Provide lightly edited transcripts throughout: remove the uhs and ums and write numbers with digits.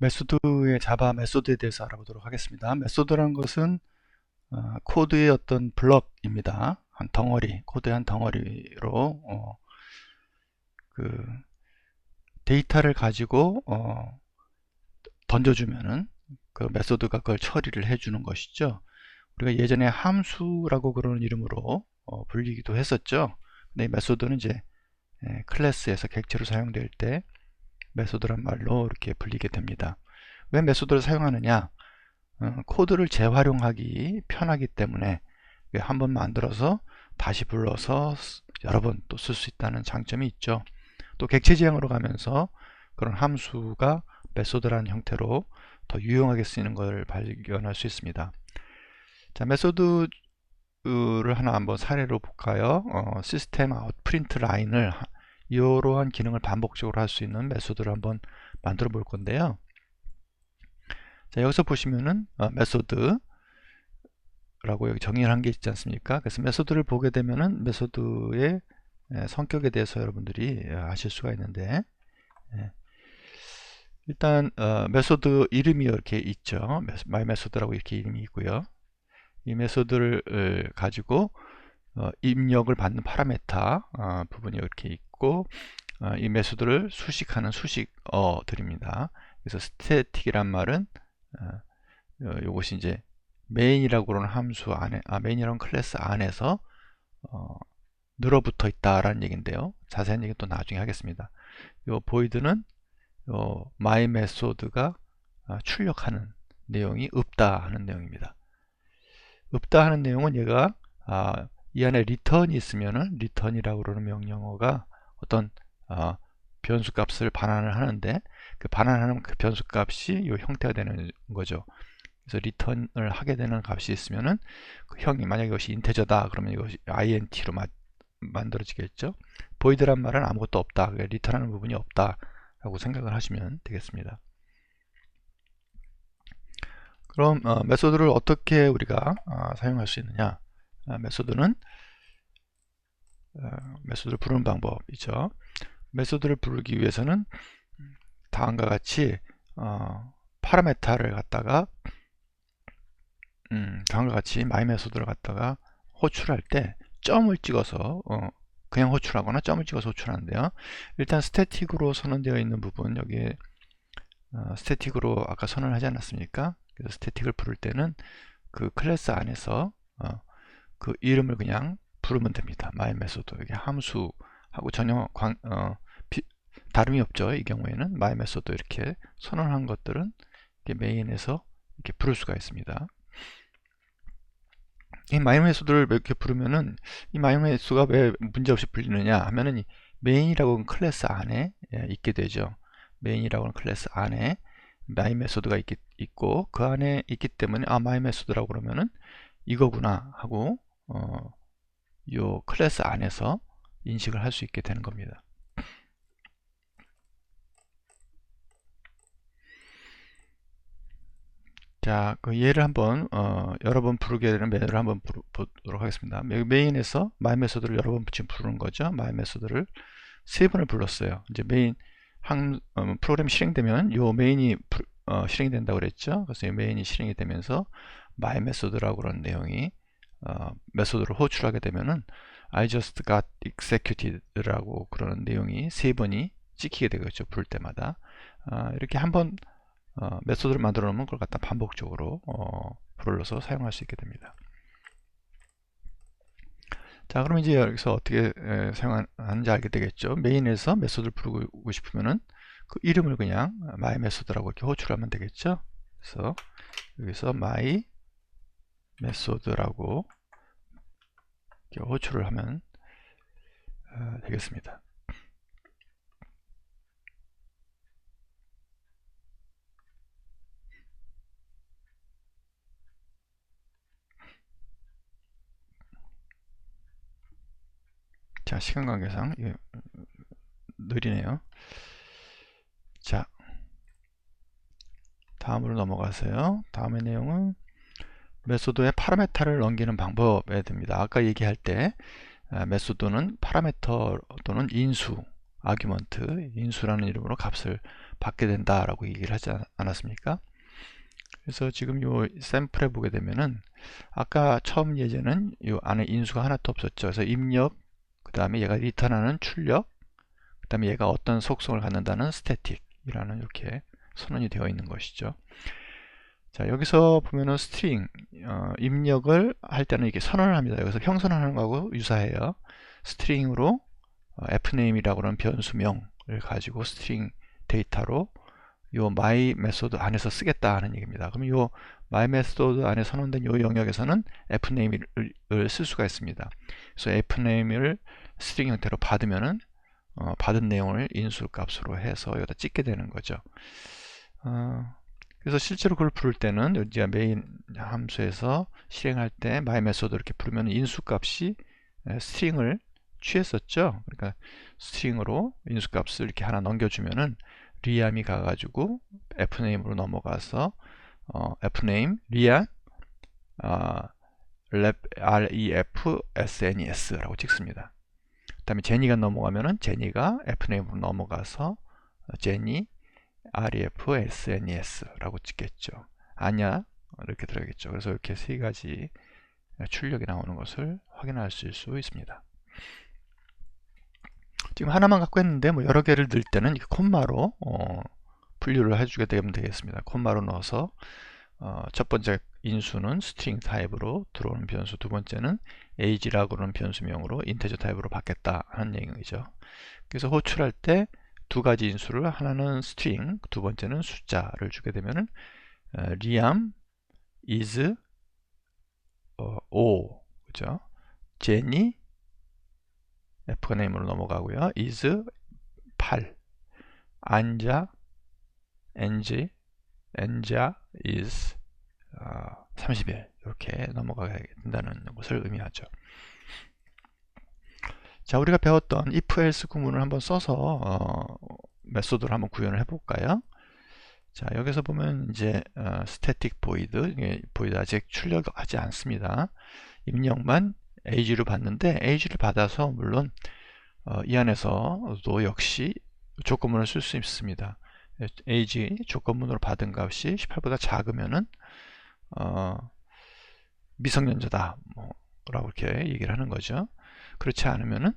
메소드의 자바 메소드에 대해서 알아보도록 하겠습니다. 메소드라는 것은 코드의 어떤 블럭입니다. 한 덩어리, 코드의 한 덩어리로 그 데이터를 가지고 던져주면은 그 메소드가 그걸 처리를 해주는 것이죠. 우리가 예전에 함수라고 그러는 이름으로 불리기도 했었죠. 근데 이 메소드는 이제 클래스에서 객체로 사용될 때 메소드란 말로 이렇게 불리게 됩니다. 왜 메소드를 사용하느냐? 코드를 재활용하기 편하기 때문에 한번 만들어서 다시 불러서 여러 번 또 쓸 수 있다는 장점이 있죠. 또 객체 지향으로 가면서 그런 함수가 메소드라는 형태로 더 유용하게 쓰이는 걸 발견할 수 있습니다. 자, 메소드를 하나 한번 사례로 볼까요? 시스템 아웃 프린트 라인을 이러한 기능을 반복적으로 할 수 있는 메소드를 한번 만들어 볼 건데요. 자, 여기서 보시면은 메소드라고 여기 정의를 한 게 있지 않습니까? 그래서 메소드를 보게 되면은 메소드의 성격에 대해서 여러분들이 아실 수가 있는데, 일단 메소드 이름이 이렇게 있죠. 마이 메소드라고 이렇게 이름이 있고요. 이 메소드를 가지고 입력을 받는 파라메터 부분이 이렇게 있고, 이 메소드를 수식하는 수식어들입니다. 그래서 스태틱이란 말은 이것이 이제 메인이라고 그러는 함수 안에, 메인이라는 클래스 안에서 늘어붙어 있다라는 얘기인데요. 자세한 얘기는 또 나중에 하겠습니다. 요 보이드는 my 메소드가 출력하는 내용이 없다 하는 내용입니다. 없다 하는 내용은 얘가 이 안에 return이 있으면은 return이라고 그러는 명령어가 어떤 변수 값을 반환을 하는데, 그 반환하는 그 변수 값이 이 형태가 되는 거죠. 그래서 return을 하게 되는 값이 있으면은 그 형이 만약에 이것이 인테저다 그러면 이것이 int로 만들어지겠죠. void란 말은 아무것도 없다, 그러니까 return하는 부분이 없다 라고 생각을 하시면 되겠습니다. 그럼 메소드를 어떻게 우리가 사용할 수 있느냐? 메소드는 메소드를 부르는 방법이죠. 메소드를 부르기 위해서는 다음과 같이 파라메타를 갖다가 다음과 같이 마이 메소드를 갖다가 호출할 때 점을 찍어서 그냥 호출하거나 점을 찍어서 호출하는데요. 일단 스태틱으로 선언되어 있는 부분, 여기에 스태틱으로 아까 선언을 하지 않았습니까? 그래서 스태틱을 부를 때는 그 클래스 안에서 그 이름을 그냥 부르면 됩니다. 마이 메소드, 이게 함수하고 전혀 다름이 없죠. 이 경우에는 마이 메소드 이렇게 선언한 것들은 이렇게 메인에서 이렇게 부를 수가 있습니다. 이 마이 메소드를 이렇게 부르면은 이 마이 메소드가 왜 문제없이 불리느냐 하면은 이 메인이라고 하는 클래스 안에 있게 되죠. 메인이라고 하는 클래스 안에 마이 메소드가 있고 그 안에 있기 때문에 마이 메소드라고 그러면은 이거구나 하고 요 클래스 안에서 인식을 할 수 있게 되는 겁니다. 자, 그 예를 한번 여러 번 부르게 되는 메소드를 한번 보도록 하겠습니다. 메인에서 마이 메소드를 여러 번 지금 부르는 거죠. 마이 메소드를 3번을 불렀어요. 이제 메인 프로그램 실행되면 요 메인이 실행이 된다고 그랬죠. 그래서 이 메인이 실행이 되면서 마이 메소드라고 그런 내용이 메소드를 호출하게 되면은 I just got executed라고 그러는 내용이 3번이 찍히게 되겠죠. 부를 때마다. 이렇게 한번 메소드를 만들어 놓으면 그걸 갖다 반복적으로 불러서 사용할 수 있게 됩니다. 자, 그럼 이제 여기서 어떻게 사용하는지 알게 되겠죠. 메인에서 메소드를 부르고 싶으면은 그 이름을 그냥 my 메소드라고 이렇게 호출하면 되겠죠. 그래서 여기서 my 메소드라고 이렇게 호출을 하면 되겠습니다. 자, 시간 관계상 느리네요. 자, 다음으로 넘어가세요. 다음의 내용은 메소드에 파라메터를 넘기는 방법에 됩니다. 아까 얘기할 때 메소드는 파라메터 또는 인수 아규먼트 인수라는 이름으로 값을 받게 된다라고 얘기를 하지 않았습니까? 그래서 지금 요 샘플에 보게 되면은 아까 처음 예제는 요 안에 인수가 하나도 없었죠. 그래서 입력, 그 다음에 얘가 리턴하는 출력, 그 다음에 얘가 어떤 속성을 갖는다는 스태틱이라는 이렇게 선언이 되어 있는 것이죠. 자, 여기서 보면은 스트링 입력을 할 때는 이렇게 선언을 합니다. 여기서 형선하는 거하고 유사해요. 스트링으로 fname이라고 하는 변수명을 가지고 스트링 데이터로 요 my 메소드 안에서 쓰겠다 하는 얘기입니다. 그럼 요 my 메소드 안에 선언된 요 영역에서는 fname을 쓸 수가 있습니다. 그래서 fname을 스트링 형태로 받으면은 받은 내용을 인수 값으로 해서 여기다 찍게 되는 거죠. 그래서 실제로 그걸 부를 때는 여기가 메인 함수에서 실행할 때 my 메소드 이렇게 부르면 인수 값이 스트링을 취했었죠. 그러니까 스트링으로 인수 값을 이렇게 하나 넘겨주면은 리암이 가가지고 fname으로 넘어가서 fname 리암 refsnes라고 찍습니다. 그 다음에 제니가 넘어가면은 제니가 fname으로 넘어가서 제니 refsnes라고 찍겠죠. 아냐 이렇게 들어가겠죠. 그래서 이렇게 세 가지 출력이 나오는 것을 확인할 수 있습니다. 지금 하나만 갖고 했는데 뭐 여러 개를 넣을 때는 콤마로 분류를 해주게 되면 되겠습니다. 콤마로 넣어서 첫 번째 인수는 스트링 타입으로 들어오는 변수, 두 번째는 age라고 하는 변수명으로 인테저 타입으로 받겠다 하는 얘기죠. 그래서 호출할 때 두 가지 인수를 하나는 스트링, 두 번째는 숫자를 주게 되면은 리암 is 5, 그죠? 제니 fname으로 넘어가고요. is 8, 안자 엔자 is 31 이렇게 넘어가게 된다는 것을 의미하죠. 자, 우리가 배웠던 if else 구문을 한번 써서 메소드를 한번 구현을 해볼까요? 자, 여기서 보면 이제 static void, void 아직 출력하지 않습니다. 입력만 age로 받는데 age를 받아서 물론 이 안에서도 역시 조건문을 쓸 수 있습니다. age 조건문으로 받은 값이 18보다 작으면은 미성년자다 라고 이렇게 얘기를 하는 거죠. 그렇지 않으면은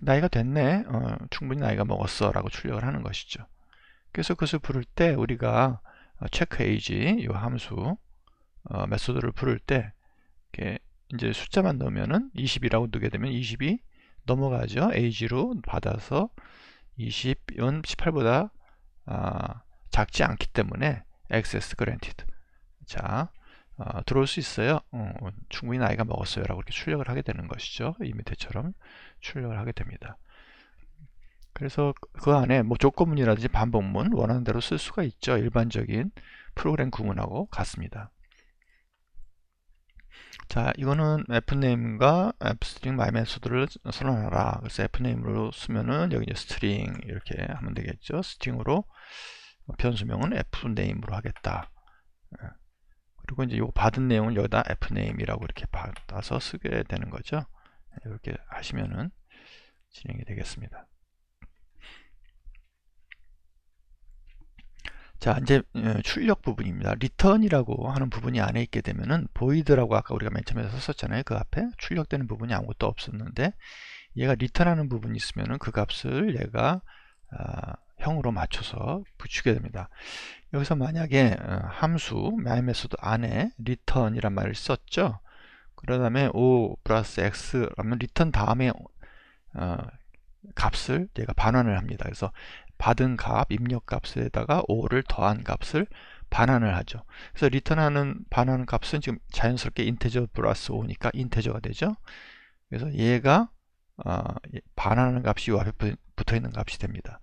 나이가 됐네, 충분히 나이가 먹었어 라고 출력을 하는 것이죠. 그래서 그것을 부를 때 우리가 체크 age 이 함수 메소드를 부를 때 이렇게 이제 숫자만 넣으면은 20이라고 넣게 되면 20이 넘어가죠. age로 받아서 20은 18보다 작지 않기 때문에 access granted. 자, 들어올 수 있어요. 충분히 나이가 먹었어요 라고 이렇게 출력을 하게 되는 것이죠. 이 밑에처럼 출력을 하게 됩니다. 그래서 그 안에 뭐 조건문이라든지 반복문 원하는 대로 쓸 수가 있죠. 일반적인 프로그램 구문하고 같습니다. 자, 이거는 fname과 fstring my 메소드를 선언하라. 그래서 fname로 쓰면은 여기 이제 string 이렇게 하면 되겠죠. string으로 변수명은 fname으로 하겠다. 그리고 이제 요 받은 내용을 여기다 fname이라고 이렇게 받아서 쓰게 되는 거죠. 이렇게 하시면은 진행이 되겠습니다. 자, 이제 출력 부분입니다. return이라고 하는 부분이 안에 있게 되면은 void라고 아까 우리가 맨 처음에 썼었잖아요. 그 앞에 출력되는 부분이 아무것도 없었는데 얘가 return하는 부분이 있으면은 그 값을 얘가 형으로 맞춰서 붙이게 됩니다. 여기서 만약에 함수 my 메소드 안에 return이란 말을 썼죠. 그 다음에 o 플러스 x 라면 return 다음에 값을 얘가 반환을 합니다. 그래서 받은 값, 입력 값에다가 5를 더한 값을 반환을 하죠. 그래서 리턴하는 반환 값은 지금 자연스럽게 인테저 플러스 5니까 인테저가 되죠. 그래서 얘가 반환하는 값이 이 앞에 붙어 있는 값이 됩니다.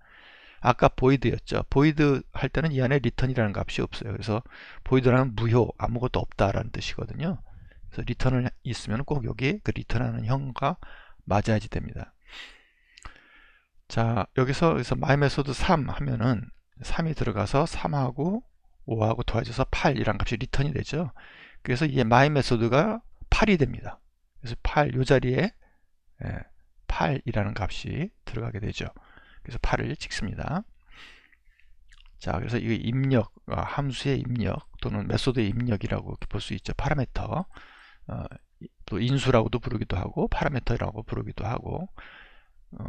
아까 void였죠. void 할 때는 이 안에 return이라는 값이 없어요. 그래서 void라는 무효, 아무것도 없다라는 뜻이거든요. 그래서 return을 있으면 꼭 여기 그 return하는 형과 맞아야지 됩니다. 자, 여기서 my 메소드 3 하면은 3이 들어가서 3하고 5하고 더해져서 8이란 값이 리턴이 되죠. 그래서 이 my 메소드가 8이 됩니다. 그래서 8, 이 자리에 8이라는 값이 들어가게 되죠. 그래서 8을 찍습니다. 자, 그래서 이 입력, 함수의 입력 또는 메소드의 입력이라고 볼 수 있죠. 파라미터, 또 인수라고도 부르기도 하고 파라미터라고 부르기도 하고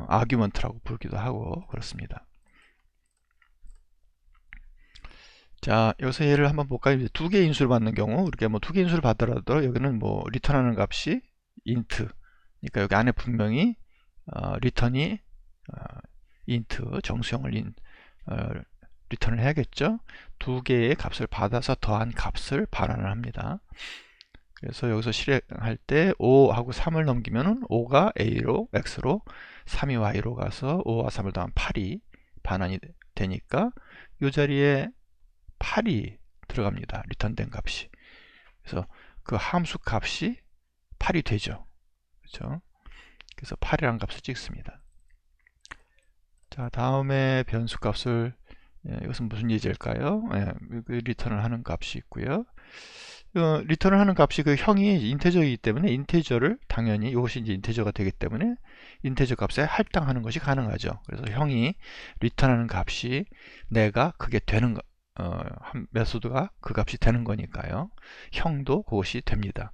아규먼트라고 부르기도 하고 그렇습니다. 자, 여기서 예를 한번 볼까요? 이제 두 개의 인수를 받는 경우, 우리가 뭐 두 개의 인수를 받더라도 여기는 뭐 리턴하는 값이 int, 그러니까 여기 안에 분명히 리턴이 int 정수형을 리턴을 해야겠죠. 두 개의 값을 받아서 더한 값을 반환을 합니다. 그래서 여기서 실행할 때 5하고 3을 넘기면은 5가 a로 x로 3이 y로 가서 5와 3을 더하면 8이 반환이 되니까 이 자리에 8이 들어갑니다. 리턴된 값이. 그래서 그 함수 값이 8이 되죠. 그렇죠? 그래서 8이라는 값을 찍습니다. 자, 다음에 변수 값을 이것은 무슨 예제일까요? 리턴을 하는 값이 있고요. 리턴을 하는 값이 그 형이 인테저이기 때문에 인테저를 당연히 이것이 이제 인테저가 되기 때문에 인테저 값에 할당하는 것이 가능하죠. 그래서 형이 리턴하는 값이 내가 그게 되는 메소드가 그 값이 되는 거니까요. 형도 그것이 됩니다.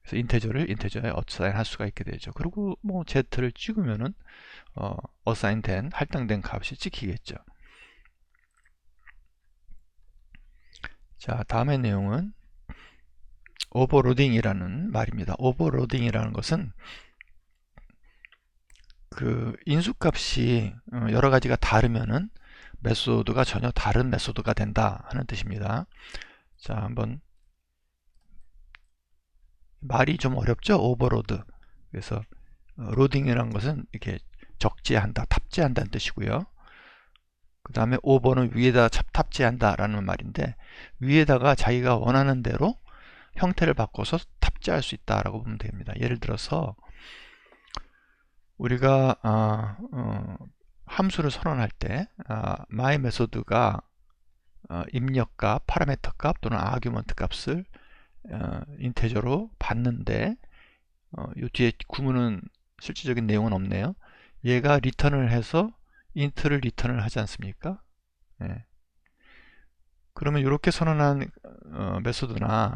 그래서 인테저를 인테저에 어사인 할 수가 있게 되죠. 그리고 뭐 z를 찍으면은 어사인된 할당된 값이 찍히겠죠. 자, 다음의 내용은 오버로딩이라는 말입니다. 오버로딩이라는 것은 그 인수값이 여러 가지가 다르면은 메소드가 전혀 다른 메소드가 된다 하는 뜻입니다. 자, 한번 말이 좀 어렵죠? 오버로드. 그래서 로딩이라는 것은 이렇게 적재한다, 탑재한다는 뜻이고요. 그 다음에 오버는 위에다 탑재한다 라는 말인데, 위에다가 자기가 원하는 대로 형태를 바꿔서 탑재할 수 있다라고 보면 됩니다. 예를 들어서 우리가 함수를 선언할 때 my 메소드가 입력값, 파라미터 값 또는 아규먼트 값을 인테저로 받는데 이 뒤에 구문은 실질적인 내용은 없네요. 얘가 리턴을 해서 int를 리턴을 하지 않습니까? 네. 그러면 이렇게 선언한 메소드나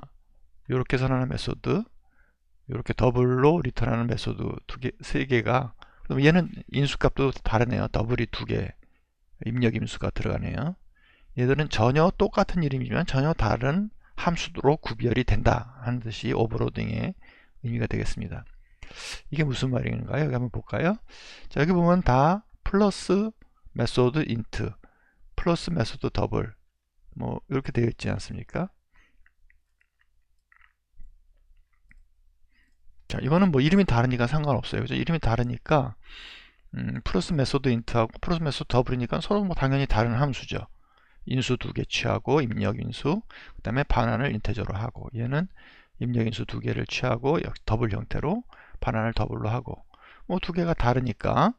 이렇게 선언한 메소드, 이렇게 더블로 리턴하는 메소드 세 개가, 그럼 얘는 인수값도 다르네요. 더블이 두 개, 입력 임수가 들어가네요. 얘들은 전혀 똑같은 이름이지만 전혀 다른 함수로 구별이 된다 하는 뜻이 오버로딩의 의미가 되겠습니다. 이게 무슨 말인가요? 여기 한번 볼까요? 자, 여기 보면 다 플러스 메소드 인트, 플러스 메소드 더블, 뭐 이렇게 되어 있지 않습니까? 자, 이거는 뭐 이름이 다르니까 상관없어요. 그죠? 이름이 다르니까 플러스 메소드 인트하고 플러스 메소드 더블이니까 서로 뭐 당연히 다른 함수죠. 인수 두 개 취하고 입력 인수, 그 다음에 반환을 인테저로 하고, 얘는 입력 인수 두 개를 취하고 더블 형태로 반환을 더블로 하고, 뭐 두 개가 다르니까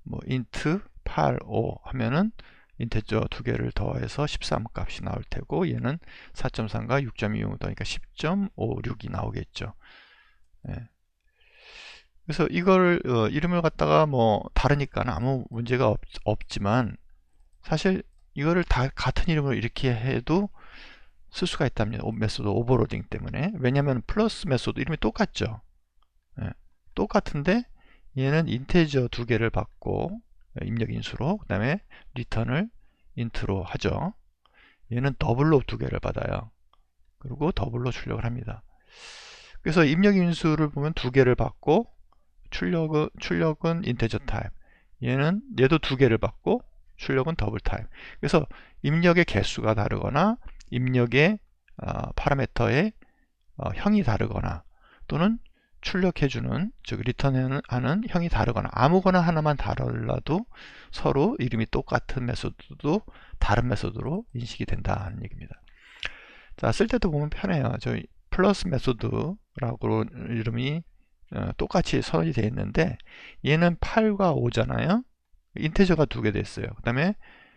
뭐 int 8, 5 하면은 인테저 두 개를 더해서 13 값이 나올 테고, 얘는 4.3과 6.25 더니까 10.56이 나오겠죠. 그래서 이걸 이름을 갖다가 뭐 다르니까 아무 문제가 없지만, 사실 이거를 다 같은 이름으로 이렇게 해도 쓸 수가 있답니다. 메소드 오버로딩 때문에. 왜냐하면 플러스 메소드 이름이 똑같죠. 똑같은데 얘는 인테저 두 개를 받고 입력 인수로, 그 다음에 리턴을 인트로 하죠. 얘는 더블로 두 개를 받아요. 그리고 더블로 출력을 합니다. 그래서 입력 인수를 보면 두 개를 받고 출력은 인테저 타입, 얘도 두 개를 받고 출력은 더블 타입. 그래서 입력의 개수가 다르거나 입력의 파라미터의 형이 다르거나 또는 출력해주는, 즉 리턴하는 형이 다르거나 아무거나 하나만 달라도 서로 이름이 똑같은 메소드도 다른 메소드로 인식이 된다는 얘기입니다. 자, 쓸 때도 보면 편해요. 저희 플러스 메소드라고 이름이 똑같이 선언이 되어 있는데, 얘는 8과 5잖아요. 인테저가 두 개 됐어요. 그 다음에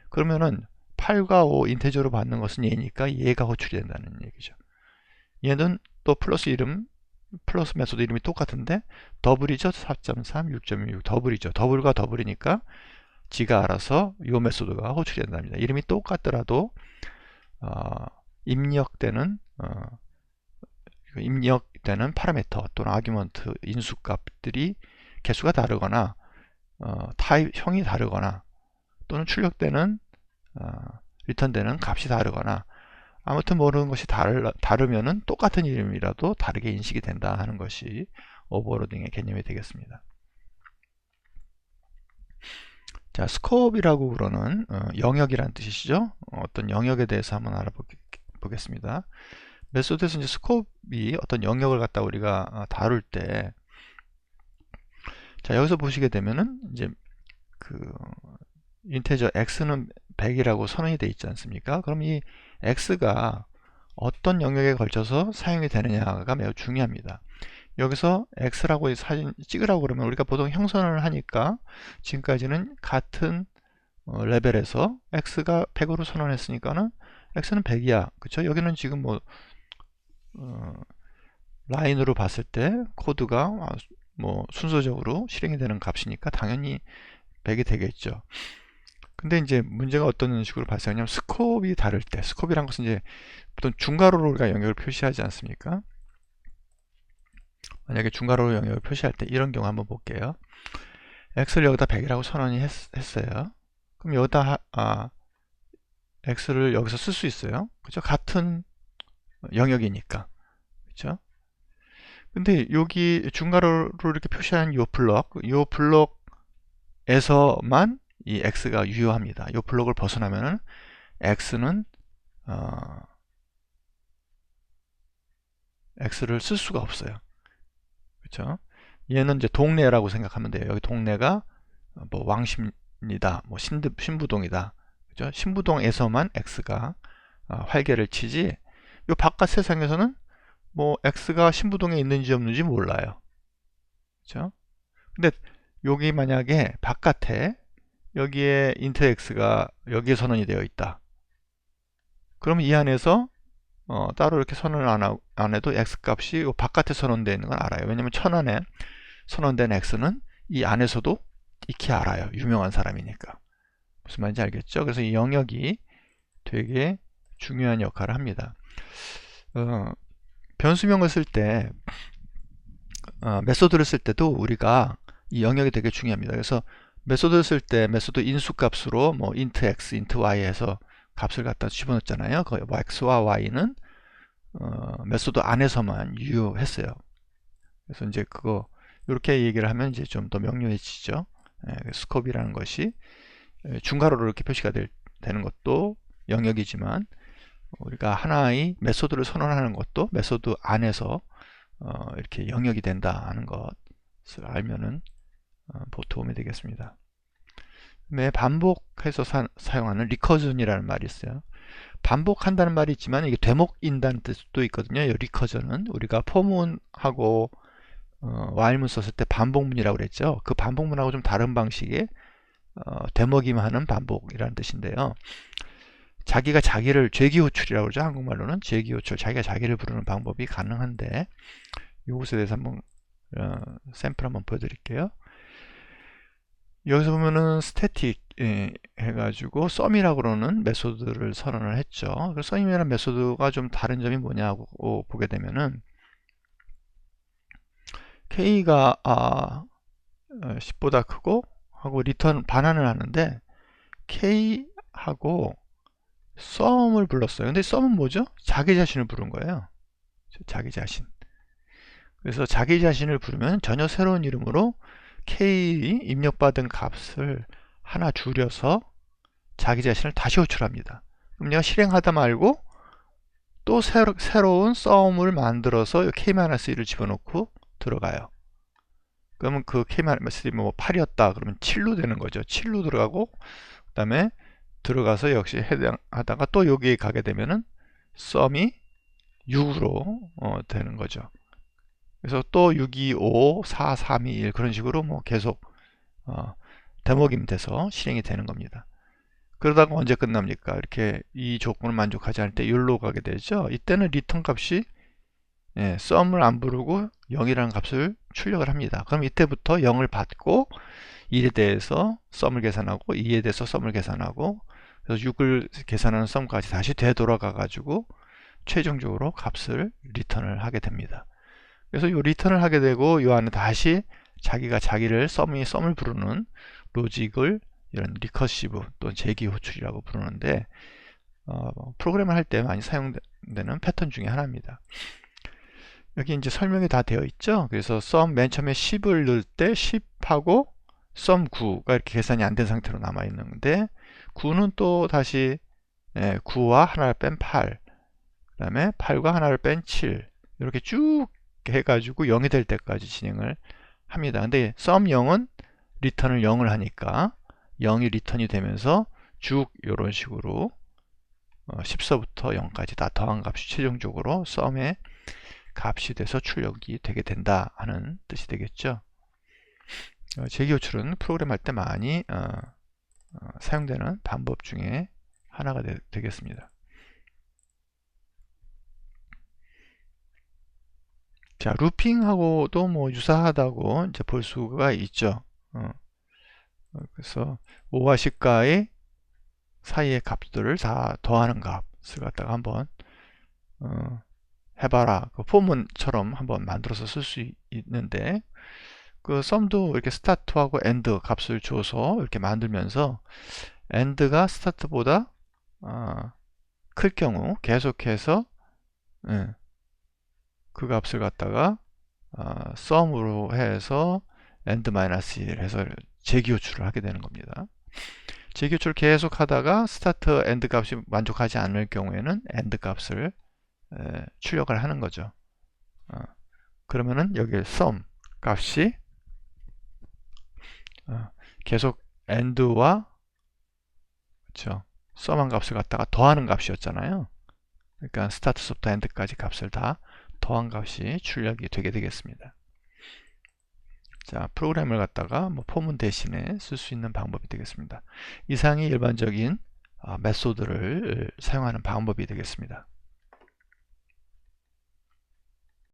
그러면은 8과 5 인테저로 받는 것은 얘니까 얘가 호출이 된다는 얘기죠. 얘는 또 플러스 메소드 이름이 똑같은데 더블이죠. 4.3, 6.26 더블이죠. 더블과 더블이니까 지가 알아서 이 메소드가 호출이 된답니다. 이름이 똑같더라도 입력되는 파라미터 또는 아규먼트 인수값들이 개수가 다르거나 타입 형이 다르거나 또는 출력되는 리턴되는 값이 다르거나 아무튼 모르는 것이 다르면은 똑같은 이름이라도 다르게 인식이 된다 하는 것이 오버로딩의 개념이 되겠습니다. 자, 스코프이라고 그러는 영역이라는 뜻이시죠. 어떤 영역에 대해서 한번 알아보겠습니다. 메소드에서 이제 스코프이 어떤 영역을 갖다 우리가 다룰 때, 자, 여기서 보시게 되면은 이제 그 인테저 x는 100이라고 선언이 되어 있지 않습니까? 그럼 이 x가 어떤 영역에 걸쳐서 사용이 되느냐가 매우 중요합니다. 여기서 x라고 사진 찍으라고 그러면 우리가 보통 형선을 하니까 지금까지는 같은 레벨에서 x가 100으로 선언했으니까는 x는 100이야. 그쵸? 여기는 지금 뭐 라인으로 봤을 때 코드가 뭐 순서적으로 실행이 되는 값이니까 당연히 100이 되겠죠. 근데 이제 문제가 어떤 식으로 발생하냐면 스코프이 다를 때, 스코프이란 것은 이제 보통 중괄호로 우리가 영역을 표시하지 않습니까? 만약에 중괄호로 영역을 표시할 때 이런 경우 한번 볼게요. x를 여기다 100이라고 선언이 했어요. 그럼 여기다 x를 여기서 쓸 수 있어요. 그죠? 같은 영역이니까. 그죠? 근데 여기 중괄호로 이렇게 표시한 이 블록에서만 이 x가 유효합니다. 이 블록을 벗어나면은 x는 x를 쓸 수가 없어요. 그렇죠? 얘는 이제 동네라고 생각하면 돼요. 여기 동네가 뭐 왕십리다, 뭐 신부동이다. 그죠? 신부동에서만 x가 활개를 치지, 이 바깥 세상에서는 뭐 x가 신부동에 있는지 없는지 몰라요. 그렇죠? 근데 여기 만약에 바깥에 여기에 int x가 여기에 선언이 되어 있다. 그러면 이 안에서 따로 이렇게 선언을 안 해도 x 값이 바깥에 선언되어 있는 건 알아요. 왜냐면 천안에 선언된 x는 이 안에서도 익히 알아요. 유명한 사람이니까. 무슨 말인지 알겠죠? 그래서 이 영역이 되게 중요한 역할을 합니다. 변수명을 쓸 때, 메소드를 쓸 때도 우리가 이 영역이 되게 중요합니다. 그래서 메소드를 쓸 때 메소드 인수값으로 뭐 int x, int y 해서 값을 갖다 집어넣었잖아요. 그 x와 y는 메소드 안에서만 유효했어요. 그래서 이제 그거 이렇게 얘기를 하면 이제 좀 더 명료해지죠. 스코프이라는 것이 중괄호로 이렇게 표시가 되는 것도 영역이지만 우리가 하나의 메소드를 선언하는 것도 메소드 안에서 이렇게 영역이 된다 하는 것을 알면은 도움이 되겠습니다. 반복해서 사용하는 리커전이라는 말이 있어요. 반복한다는 말이 있지만 이게 되먹인다는 뜻도 있거든요. 이 리커전은 우리가 포문하고 while문 썼을 때 반복문이라고 그랬죠. 그 반복문하고 좀 다른 방식의 되먹이만 하는 반복이라는 뜻인데요. 자기가 자기를 죄기호출이라고 그러죠. 한국말로는 죄기호출, 자기가 자기를 부르는 방법이 가능한데 이것에 대해서 한번 샘플 한번 보여드릴게요. 여기서 보면은 스태틱 해가지고 썸이라고 그러는 메소드를 선언을 했죠. 그래서 썸이라는 메소드가 좀 다른 점이 뭐냐고 보게 되면은 k가 10보다 크고 하고 리턴 반환을 하는데 k하고 썸을 불렀어요. 근데 썸은 뭐죠? 자기 자신을 부른 거예요. 자기 자신. 그래서 자기 자신을 부르면 전혀 새로운 이름으로 k 입력받은 값을 하나 줄여서 자기 자신을 다시 호출합니다. 그럼 내가 실행하다 말고 또 새로운 썸을 만들어서 k-1을 집어넣고 들어가요. 그러면 그 k-1이 뭐 8이었다 그러면 7로 되는 거죠. 7로 들어가고 그 다음에 들어가서 역시 해당하다가 또 여기에 가게 되면은 썸이 6으로 되는 거죠. 그래서 또 6, 2, 5, 4, 3, 2, 1 그런 식으로 뭐 계속 되먹임 돼서 실행이 되는 겁니다. 그러다가 언제 끝납니까? 이렇게 이 조건을 만족하지 않을 때 여기로 가게 되죠. 이때는 리턴 값이 썸을 안 부르고 0이라는 값을 출력을 합니다. 그럼 이때부터 0을 받고 1에 대해서 썸을 계산하고 2에 대해서 썸을 계산하고 그래서 6을 계산하는 썸까지 다시 되돌아가 가지고 최종적으로 값을 리턴을 하게 됩니다. 그래서 이 리턴을 하게 되고 이 안에 다시 자기가 자기를 썸을 부르는 로직을 이런 리커시브 또는 재기 호출이라고 부르는데 프로그램을 할 때 많이 사용되는 패턴 중에 하나입니다. 여기 이제 설명이 다 되어 있죠. 그래서 썸 맨 처음에 10을 넣을 때 10하고 썸 9가 이렇게 계산이 안 된 상태로 남아 있는데 9는 또 다시 9와 하나를 뺀 8, 그 다음에 8과 하나를 뺀 7 이렇게 쭉 해가지고 0이 될 때까지 진행을 합니다. 근데 썸 0은 리턴을 0을 하니까 0이 리턴이 되면서 쭉 이런 식으로 10서부터 0까지 다 더한 값이 최종적으로 썸의 값이 돼서 출력이 되게 된다 하는 뜻이 되겠죠. 재기 호출은 프로그램 할 때 많이 사용되는 방법 중에 하나가 되겠습니다. 자, 루핑하고도 뭐 유사하다고 이제 볼 수가 있죠. 그래서 5와 10가의 사이의 값들을 다 더하는 값을 갖다가 한번 해봐라. 그 포문처럼 한번 만들어서 쓸 수 있는데 그 썸도 이렇게 스타트하고 엔드 값을 줘서 이렇게 만들면서 엔드가 스타트보다 클 경우 계속해서 그 값을 갖다가 썸으로 해서 엔드 마이너스 1 해서 재기 호출을 하게 되는 겁니다. 재기 호출을 계속 하다가 스타트 엔드 값이 만족하지 않을 경우에는 엔드 값을 출력을 하는 거죠. 그러면은 여기 썸 값이 계속 end와 그렇죠. 썸한 값을 갖다가 더하는 값이었잖아요. 그러니까 스타트서부터 end까지 값을 다 더한 값이 출력이 되게 되겠습니다. 자, 프로그램을 갖다가 뭐 포문 대신에 쓸 수 있는 방법이 되겠습니다. 이상이 일반적인 메소드를 사용하는 방법이 되겠습니다.